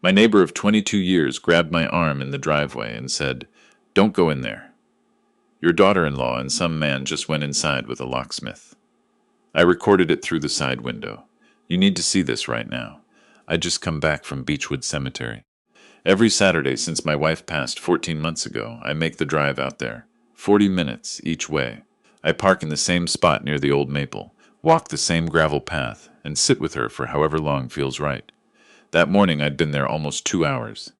My neighbor of 22 years grabbed my arm in the driveway and said, "Don't go in there. Your daughter-in-law and some man just went inside with a locksmith." I recorded it through the side window. You need to see this right now. I just come back from Beechwood Cemetery. Every Saturday since my wife passed 14 months ago, I make the drive out there. 40 minutes each way. I park in the same spot near the old maple, walk the same gravel path, and sit with her for however long feels right. That morning I'd been there almost 2 hours.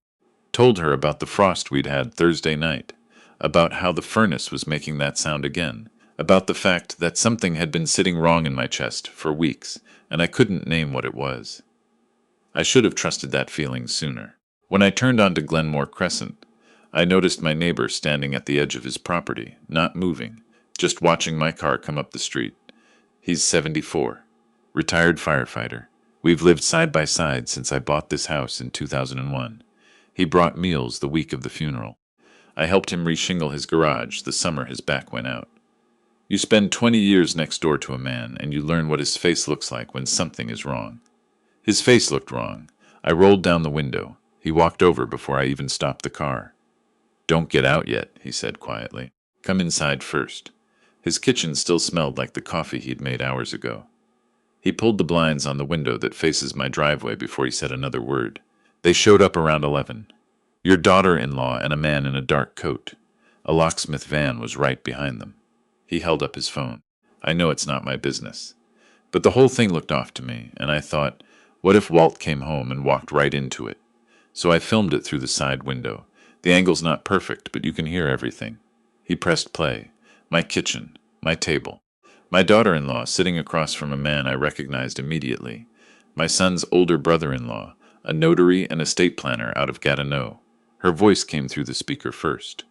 Told her about the frost we'd had Thursday night, about how the furnace was making that sound again, about the fact that something had been sitting wrong in my chest for weeks, and I couldn't name what it was. I should have trusted that feeling sooner. When I turned onto Glenmore Crescent, I noticed my neighbor standing at the edge of his property, not moving, just watching my car come up the street. He's 74, retired firefighter. We've lived side by side since I bought this house in 2001. He brought meals the week of the funeral. I helped him reshingle his garage the summer his back went out. You spend 20 years next door to a man and you learn what his face looks like when something is wrong. His face looked wrong. I rolled down the window. He walked over before I even stopped the car. "Don't get out yet," he said quietly. "Come inside first." His kitchen still smelled like the coffee he'd made hours ago. He pulled the blinds on the window that faces my driveway before he said another word. They showed up around 11. Your daughter-in-law and a man in a dark coat. A locksmith van was right behind them. He held up his phone. I know it's not my business. But the whole thing looked off to me, and I thought, what if Walt came home and walked right into it? So I filmed it through the side window. The angle's not perfect, but you can hear everything. He pressed play. My kitchen. My table. My daughter-in-law sitting across from a man I recognized immediately. My son's older brother-in-law, a notary and estate planner out of Gatineau. Her voice came through the speaker first.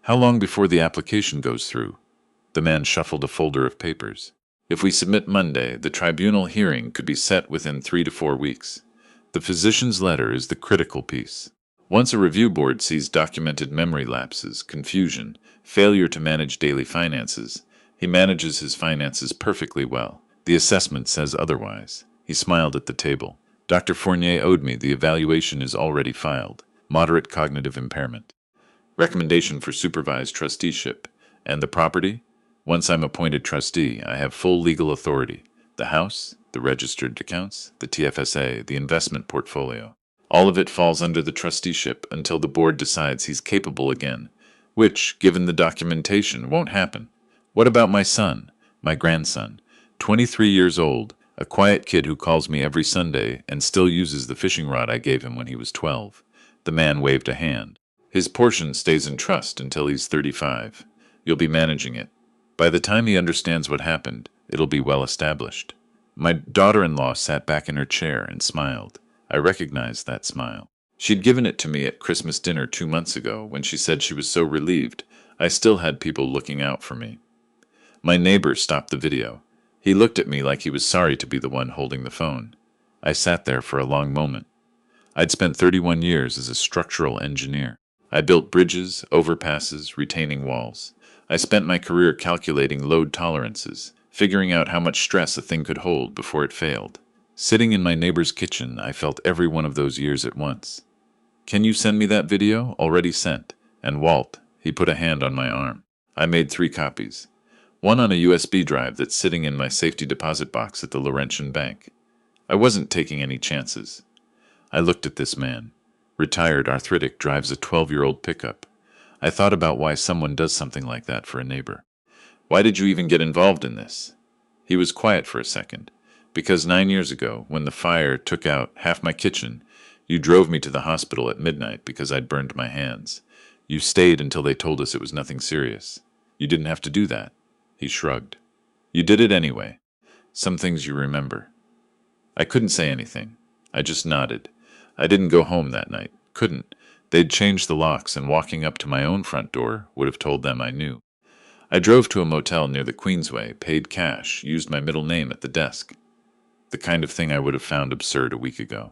"How long before the application goes through?" The man shuffled a folder of papers. "If we submit Monday, the tribunal hearing could be set within 3 to 4 weeks. The physician's letter is the critical piece. Once a review board sees documented memory lapses, confusion, failure to manage daily finances, he manages his finances perfectly well. The assessment says otherwise." He smiled at the table. "Dr. Fournier owed me. The evaluation is already filed. Moderate cognitive impairment. Recommendation for supervised trusteeship. And the property? Once I'm appointed trustee, I have full legal authority. The house, the registered accounts, the TFSA, the investment portfolio. All of it falls under the trusteeship until the board decides he's capable again, which, given the documentation, won't happen. What about my son, my grandson, 23 years old, a quiet kid who calls me every Sunday and still uses the fishing rod I gave him when he was 12. The man waved a hand. His portion stays in trust until he's 35. You'll be managing it. By the time he understands what happened, it'll be well established." My daughter-in-law sat back in her chair and smiled. I recognized that smile. She'd given it to me at Christmas dinner 2 months ago when she said she was so relieved I still had people looking out for me. My neighbor stopped the video. He looked at me like he was sorry to be the one holding the phone. I sat there for a long moment. I'd spent 31 years as a structural engineer. I built bridges, overpasses, retaining walls. I spent my career calculating load tolerances, figuring out how much stress a thing could hold before it failed. Sitting in my neighbor's kitchen, I felt every one of those years at once. "Can you send me that video?" "Already sent." "And Walt," he put a hand on my arm. "I made 3 copies. One on a USB drive that's sitting in my safety deposit box at the Laurentian Bank." I wasn't taking any chances. I looked at this man. Retired arthritic, drives a 12-year-old pickup. I thought about why someone does something like that for a neighbor. "Why did you even get involved in this?" He was quiet for a second. "Because 9 years ago, when the fire took out half my kitchen, you drove me to the hospital at midnight because I'd burned my hands. You stayed until they told us it was nothing serious. You didn't have to do that." He shrugged. "You did it anyway. Some things you remember." I couldn't say anything. I just nodded. I didn't go home that night. Couldn't. They'd changed the locks, and walking up to my own front door would have told them I knew. I drove to a motel near the Queensway, paid cash, used my middle name at the desk. The kind of thing I would have found absurd a week ago.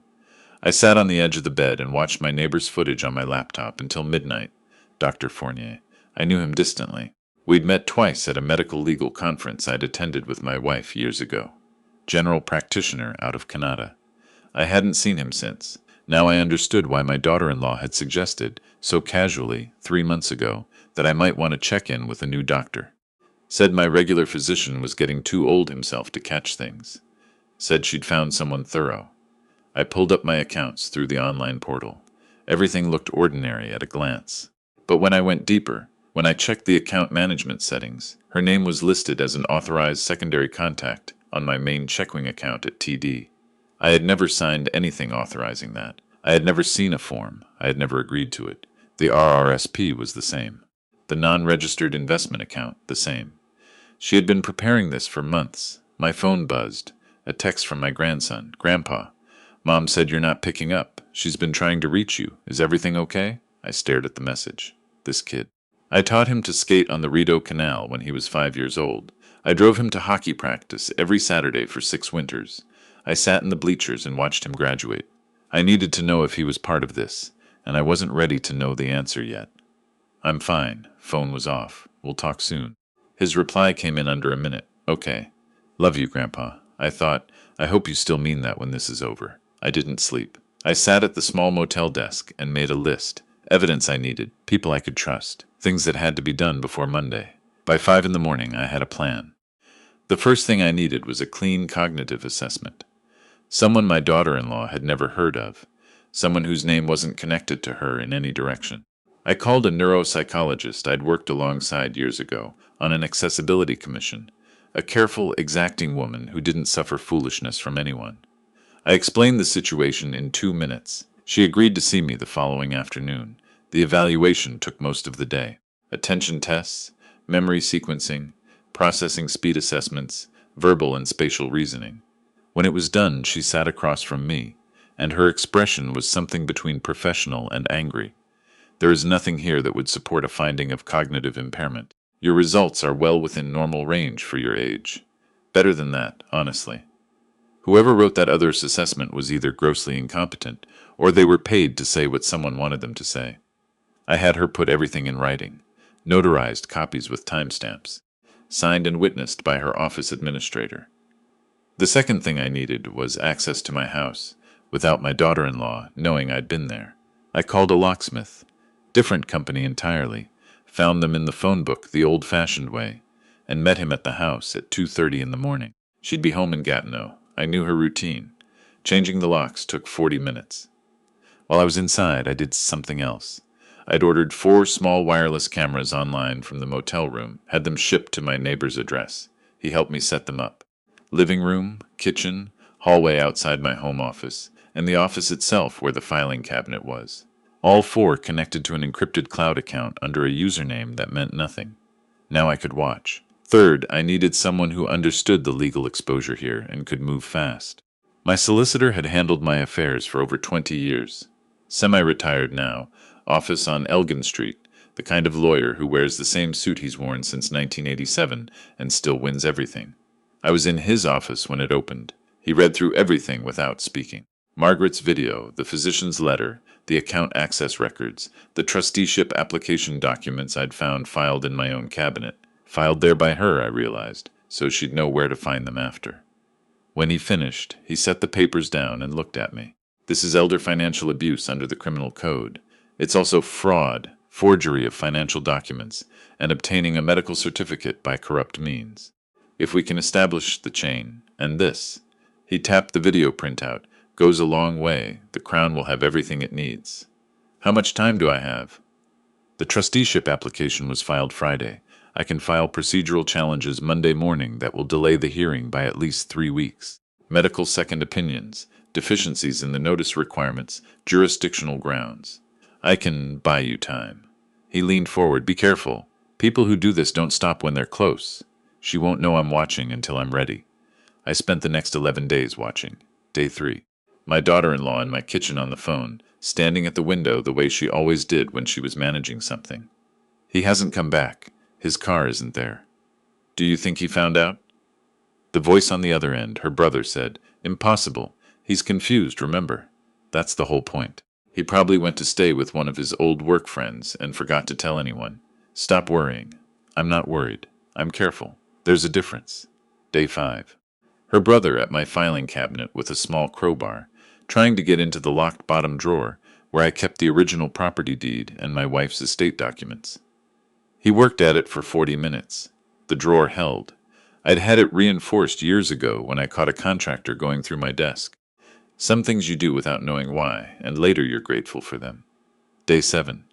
I sat on the edge of the bed and watched my neighbor's footage on my laptop until midnight. Dr. Fournier. I knew him distantly. We'd met twice at a medical legal conference I'd attended with my wife years ago. General practitioner out of Canada. I hadn't seen him since. Now I understood why my daughter-in-law had suggested, so casually, 3 months ago, that I might want to check in with a new doctor. Said my regular physician was getting too old himself to catch things. Said she'd found someone thorough. I pulled up my accounts through the online portal. Everything looked ordinary at a glance. But when I went deeper, when I checked the account management settings, her name was listed as an authorized secondary contact on my main checking account at TD. I had never signed anything authorizing that. I had never seen a form. I had never agreed to it. The RRSP was the same. The non-registered investment account, the same. She had been preparing this for months. My phone buzzed. A text from my grandson. Grandpa, Mom said you're not picking up. She's been trying to reach you. Is everything okay? I stared at the message. This kid. I taught him to skate on the Rideau Canal when he was 5 years old. I drove him to hockey practice every Saturday for 6 winters. I sat in the bleachers and watched him graduate. I needed to know if he was part of this, and I wasn't ready to know the answer yet. I'm fine. Phone was off. We'll talk soon. His reply came in under a minute. Okay. Love you, Grandpa. I thought, I hope you still mean that when this is over. I didn't sleep. I sat at the small motel desk and made a list. Evidence I needed, people I could trust, things that had to be done before Monday. By 5 in the morning, I had a plan. The first thing I needed was a clean cognitive assessment. Someone my daughter-in-law had never heard of. Someone whose name wasn't connected to her in any direction. I called a neuropsychologist I'd worked alongside years ago on an accessibility commission, a careful, exacting woman who didn't suffer foolishness from anyone. I explained the situation in 2 minutes. She agreed to see me the following afternoon. The evaluation took most of the day. Attention tests, memory sequencing, processing speed assessments, verbal and spatial reasoning. When it was done, she sat across from me, and her expression was something between professional and angry. There is nothing here that would support a finding of cognitive impairment. Your results are well within normal range for your age. Better than that, honestly. Whoever wrote that other's assessment was either grossly incompetent, or they were paid to say what someone wanted them to say. I had her put everything in writing, notarized copies with timestamps, signed and witnessed by her office administrator. The second thing I needed was access to my house, without my daughter-in-law knowing I'd been there. I called a locksmith, different company entirely, found them in the phone book the old-fashioned way, and met him at the house at 2:30 in the morning. She'd be home in Gatineau. I knew her routine. Changing the locks took 40 minutes. While I was inside, I did something else. I'd ordered 4 small wireless cameras online from the motel room, had them shipped to my neighbor's address. He helped me set them up. Living room, kitchen, hallway outside my home office, and the office itself where the filing cabinet was. All 4 connected to an encrypted cloud account under a username that meant nothing. Now I could watch. Third, I needed someone who understood the legal exposure here and could move fast. My solicitor had handled my affairs for over 20 years. Semi-retired now, office on Elgin Street, the kind of lawyer who wears the same suit he's worn since 1987 and still wins everything. I was in his office when it opened. He read through everything without speaking. Margaret's video, the physician's letter, the account access records, the trusteeship application documents I'd found filed in my own cabinet. Filed there by her, I realized, so she'd know where to find them after. When he finished, he set the papers down and looked at me. This is elder financial abuse under the criminal code. It's also fraud, forgery of financial documents, and obtaining a medical certificate by corrupt means. If we can establish the chain, and this, he tapped the video printout, goes a long way, the Crown will have everything it needs. How much time do I have? The trusteeship application was filed Friday. I can file procedural challenges Monday morning that will delay the hearing by at least 3 weeks. Medical second opinions, deficiencies in the notice requirements, jurisdictional grounds. I can buy you time. He leaned forward. Be careful. People who do this don't stop when they're close. She won't know I'm watching until I'm ready. I spent the next 11 days watching. Day 3. My daughter-in-law in my kitchen on the phone, standing at the window the way she always did when she was managing something. He hasn't come back. His car isn't there. Do you think he found out? The voice on the other end, her brother, said, Impossible. He's confused, remember? That's the whole point. He probably went to stay with one of his old work friends and forgot to tell anyone. Stop worrying. I'm not worried. I'm careful. There's a difference. Day 5. Her brother at my filing cabinet with a small crowbar. trying to get into the locked bottom drawer where I kept the original property deed and my wife's estate documents. He worked at it for 40 minutes. The drawer held. I'd had it reinforced years ago when I caught a contractor going through my desk. Some things you do without knowing why, and later you're grateful for them. Day 7.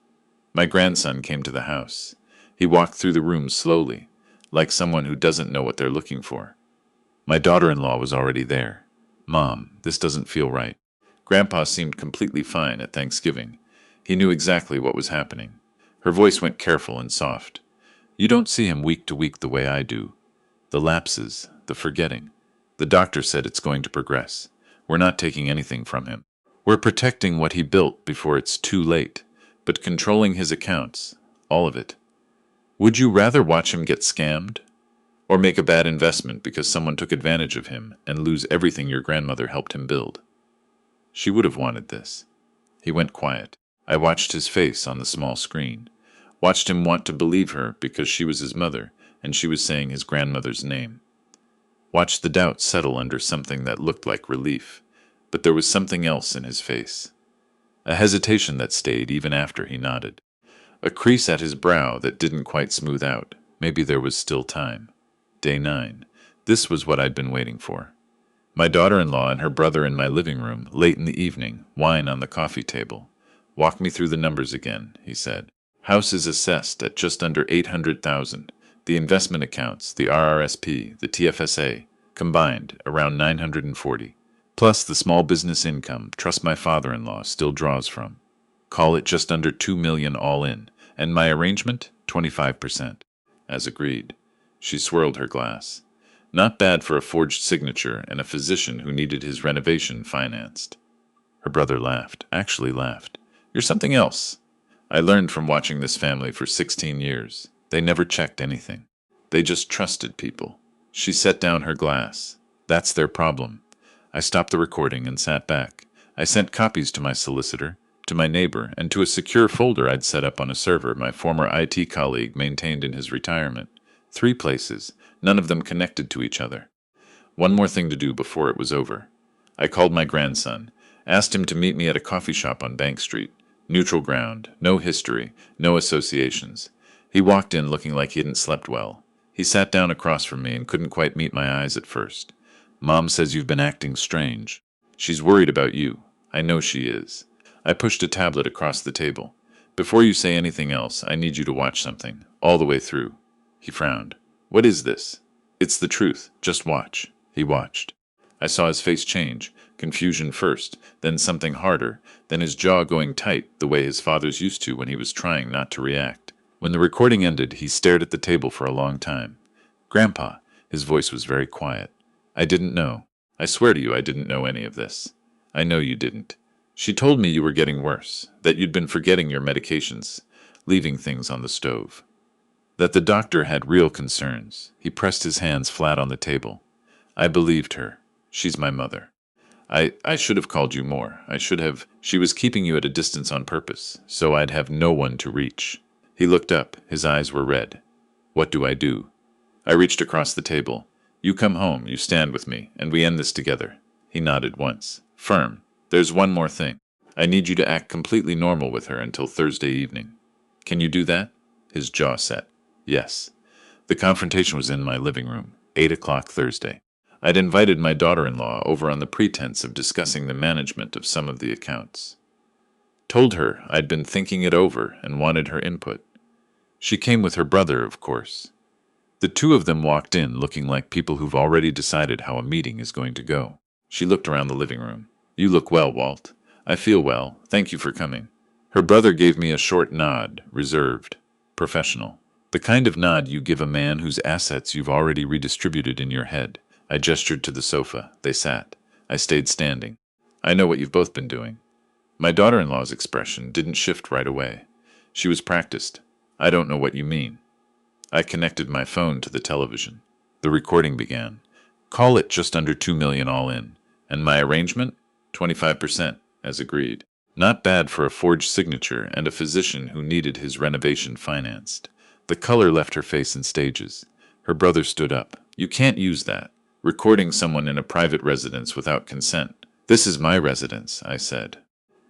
My grandson came to the house. He walked through the room slowly, like someone who doesn't know what they're looking for. My daughter-in-law was already there. Mom, this doesn't feel right. Grandpa seemed completely fine at Thanksgiving. He knew exactly what was happening. Her voice went careful and soft. You don't see him week to week the way I do. The lapses, the forgetting. The doctor said it's going to progress. We're not taking anything from him. We're protecting what he built before it's too late, but controlling his accounts, all of it. Would you rather watch him get scammed? Or make a bad investment because someone took advantage of him and lose everything your grandmother helped him build? She would have wanted this. He went quiet. I watched his face on the small screen. Watched him want to believe her because she was his mother and she was saying his grandmother's name. Watched the doubt settle under something that looked like relief, but there was something else in his face. A hesitation that stayed even after he nodded. A crease at his brow that didn't quite smooth out. Maybe there was still time. Day 9. This was what I'd been waiting for. My daughter-in-law and her brother in my living room, late in the evening, wine on the coffee table. Walk me through the numbers again, he said. House is assessed at just under $800,000. The investment accounts, the RRSP, the TFSA, combined around $940. Plus the small business income, trust my father-in-law still draws from. Call it just under $2 million all in, and my arrangement, 25%. As agreed. She swirled her glass. Not bad for a forged signature and a physician who needed his renovation financed. Her brother laughed, actually laughed. You're something else. I learned from watching this family for 16 years. They never checked anything. They just trusted people. She set down her glass. That's their problem. I stopped the recording and sat back. I sent copies to my solicitor, to my neighbor, and to a secure folder I'd set up on a server my former IT colleague maintained in his retirement. 3 places, none of them connected to each other. One more thing to do before it was over. I called my grandson, asked him to meet me at a coffee shop on Bank Street. Neutral ground, no history, no associations. He walked in looking like he hadn't slept well. He sat down across from me and couldn't quite meet my eyes at first. Mom says you've been acting strange. She's worried about you. I know she is. I pushed a tablet across the table. Before you say anything else, I need you to watch something, all the way through. He frowned. What is this? It's the truth. Just watch. He watched. I saw his face change, confusion first, then something harder, then his jaw going tight the way his father's used to when he was trying not to react. When the recording ended, he stared at the table for a long time. Grandpa, his voice was very quiet. I didn't know. I swear to you I didn't know any of this. I know you didn't. She told me you were getting worse, that you'd been forgetting your medications, leaving things on the stove. That the doctor had real concerns. He pressed his hands flat on the table. I believed her. She's my mother. I should have called you more. I should have. She was keeping you at a distance on purpose, so I'd have no one to reach. He looked up. His eyes were red. What do I do? I reached across the table. You come home, you stand with me, and we end this together. He nodded once. Firm. There's one more thing. I need you to act completely normal with her until Thursday evening. Can you do that? His jaw set. Yes. The confrontation was in my living room, 8 o'clock Thursday. I'd invited my daughter-in-law over on the pretense of discussing the management of some of the accounts. Told her I'd been thinking it over and wanted her input. She came with her brother, of course. The 2 of them walked in looking like people who've already decided how a meeting is going to go. She looked around the living room. You look well, Walt. I feel well. Thank you for coming. Her brother gave me a short nod, reserved, professional. The kind of nod you give a man whose assets you've already redistributed in your head. I gestured to the sofa. They sat. I stayed standing. I know what you've both been doing. My daughter-in-law's expression didn't shift right away. She was practiced. I don't know what you mean. I connected my phone to the television. The recording began. Call it just under $2 million all in. And my arrangement? 25%, as agreed. Not bad for a forged signature and a physician who needed his renovation financed. The color left her face in stages. Her brother stood up. You can't use that. Recording someone in a private residence without consent. This is my residence, I said.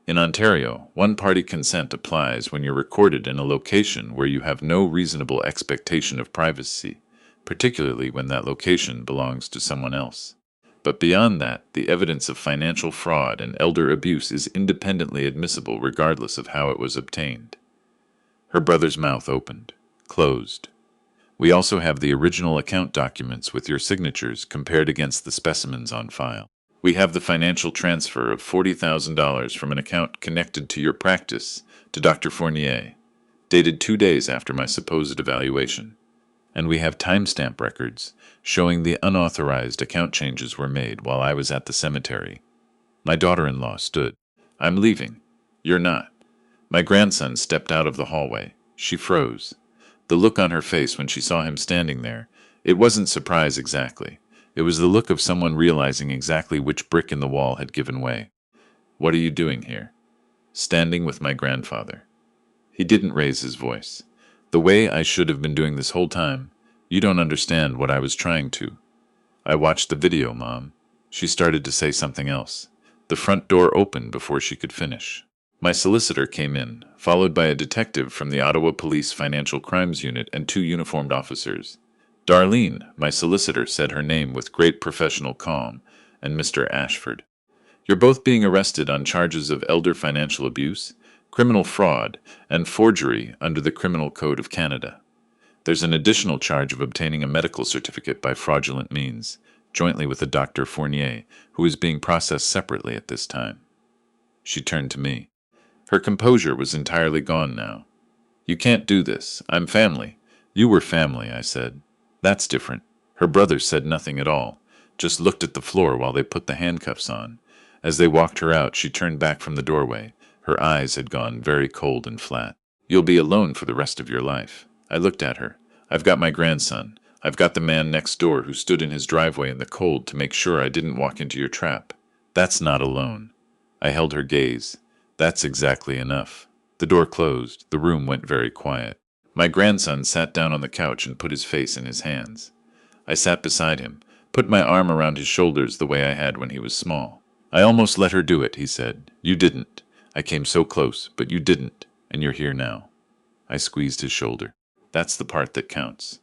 In Ontario, one-party consent applies when you're recorded in a location where you have no reasonable expectation of privacy, particularly when that location belongs to someone else. But beyond that, the evidence of financial fraud and elder abuse is independently admissible regardless of how it was obtained. Her brother's mouth opened, closed. We also have the original account documents with your signatures compared against the specimens on file. We have the financial transfer of $40,000 from an account connected to your practice to Dr. Fournier, dated 2 days after my supposed evaluation. And we have timestamp records showing the unauthorized account changes were made while I was at the cemetery. My daughter-in-law stood. I'm leaving. You're not. My grandson stepped out of the hallway. She froze. The look on her face when she saw him standing there, it wasn't surprise exactly. It was the look of someone realizing exactly which brick in the wall had given way. What are you doing here? Standing with my grandfather. He didn't raise his voice. The way I should have been doing this whole time. You don't understand what I was trying to. I watched the video, Mom. She started to say something else. The front door opened before she could finish. My solicitor came in, followed by a detective from the Ottawa Police Financial Crimes Unit and 2 uniformed officers. Darlene, my solicitor, said her name with great professional calm, and Mr. Ashford. You're both being arrested on charges of elder financial abuse, criminal fraud, and forgery under the Criminal Code of Canada. There's an additional charge of obtaining a medical certificate by fraudulent means, jointly with a Dr. Fournier, who is being processed separately at this time. She turned to me. Her composure was entirely gone now. You can't do this. I'm family. You were family, I said. That's different. Her brother said nothing at all, just looked at the floor while they put the handcuffs on. As they walked her out, she turned back from the doorway. Her eyes had gone very cold and flat. You'll be alone for the rest of your life. I looked at her. I've got my grandson. I've got the man next door who stood in his driveway in the cold to make sure I didn't walk into your trap. That's not alone. I held her gaze. That's exactly enough. The door closed. The room went very quiet. My grandson sat down on the couch and put his face in his hands. I sat beside him, put my arm around his shoulders the way I had when he was small. I almost let her do it, he said. You didn't. I came so close, but you didn't, and you're here now. I squeezed his shoulder. That's the part that counts.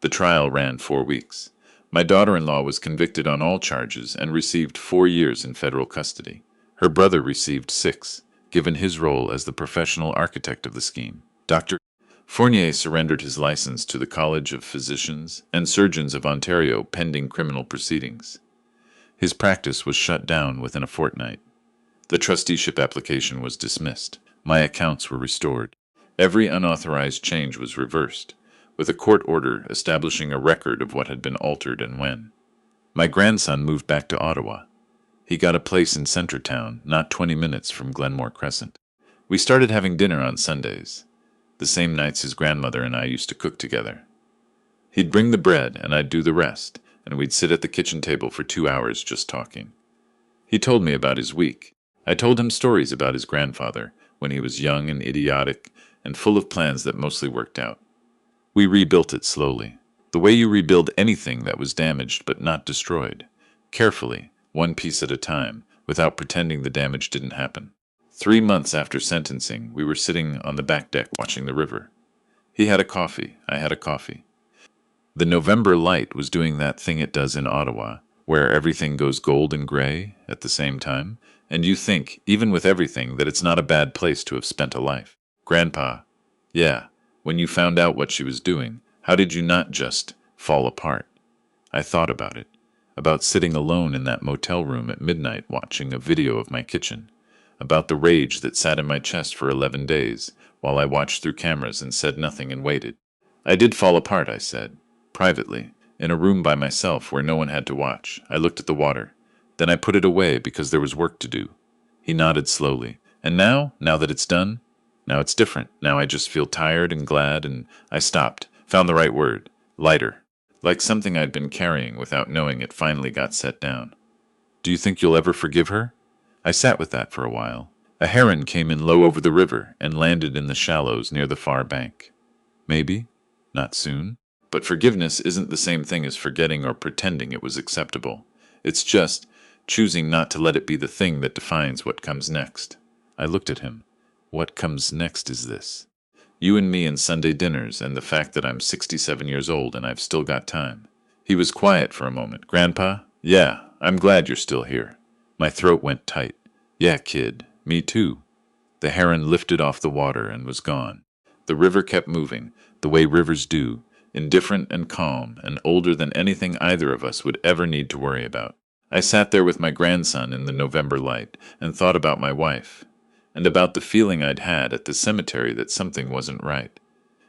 The trial ran 4 weeks. My daughter-in-law was convicted on all charges and received 4 years in federal custody. Her brother received 6, given his role as the professional architect of the scheme. Dr. Fournier surrendered his license to the College of Physicians and Surgeons of Ontario pending criminal proceedings. His practice was shut down within a fortnight. The trusteeship application was dismissed. My accounts were restored. Every unauthorized change was reversed, with a court order establishing a record of what had been altered and when. My grandson moved back to Ottawa. He got a place in Centretown, not 20 minutes from Glenmore Crescent. We started having dinner on Sundays, the same nights his grandmother and I used to cook together. He'd bring the bread, and I'd do the rest, and we'd sit at the kitchen table for 2 hours just talking. He told me about his week. I told him stories about his grandfather, when he was young and idiotic, and full of plans that mostly worked out. We rebuilt it slowly, the way you rebuild anything that was damaged but not destroyed, carefully, one piece at a time, without pretending the damage didn't happen. 3 months after sentencing, we were sitting on the back deck watching the river. He had a coffee, I had a coffee. The November light was doing that thing it does in Ottawa, where everything goes gold and gray at the same time, and you think, even with everything, that it's not a bad place to have spent a life. Grandpa, yeah, when you found out what she was doing, how did you not just fall apart? I thought about it, about sitting alone in that motel room at midnight watching a video of my kitchen, about the rage that sat in my chest for 11 days, while I watched through cameras and said nothing and waited. I did fall apart, I said, privately, in a room by myself where no one had to watch. I looked at the water. Then I put it away because there was work to do. He nodded slowly. And now that it's done, now it's different. Now I just feel tired and glad, and I stopped, found the right word, lighter, like something I'd been carrying without knowing it finally got set down. Do you think you'll ever forgive her? I sat with that for a while. A heron came in low over the river and landed in the shallows near the far bank. Maybe. Not soon. But forgiveness isn't the same thing as forgetting or pretending it was acceptable. It's just, choosing not to let it be the thing that defines what comes next. I looked at him. What comes next is this. You and me and Sunday dinners, and the fact that I'm 67 years old and I've still got time. He was quiet for a moment. Grandpa? Yeah, I'm glad you're still here. My throat went tight. Yeah, kid, me too. The heron lifted off the water and was gone. The river kept moving, the way rivers do, indifferent and calm, and older than anything either of us would ever need to worry about. I sat there with my grandson in the November light and thought about my wife, and about the feeling I'd had at the cemetery that something wasn't right,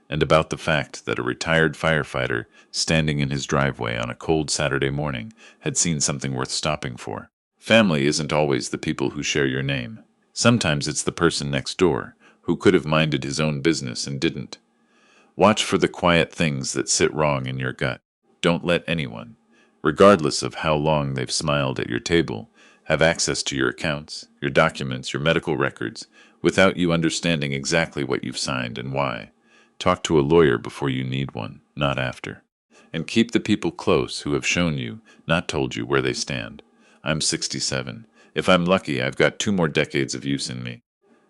and about the fact that a retired firefighter standing in his driveway on a cold Saturday morning had seen something worth stopping for. Family isn't always the people who share your name. Sometimes it's the person next door, who could have minded his own business and didn't. Watch for the quiet things that sit wrong in your gut. Don't let anyone, regardless of how long they've smiled at your table, have access to your accounts, your documents, your medical records, without you understanding exactly what you've signed and why. Talk to a lawyer before you need one, not after. And keep the people close who have shown you, not told you, where they stand. I'm 67. If I'm lucky, I've got 2 more decades of use in me.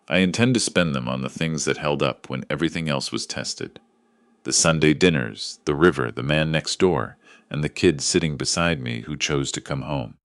I intend to spend them on the things that held up when everything else was tested. The Sunday dinners, the river, the man next door, and the kid sitting beside me who chose to come home.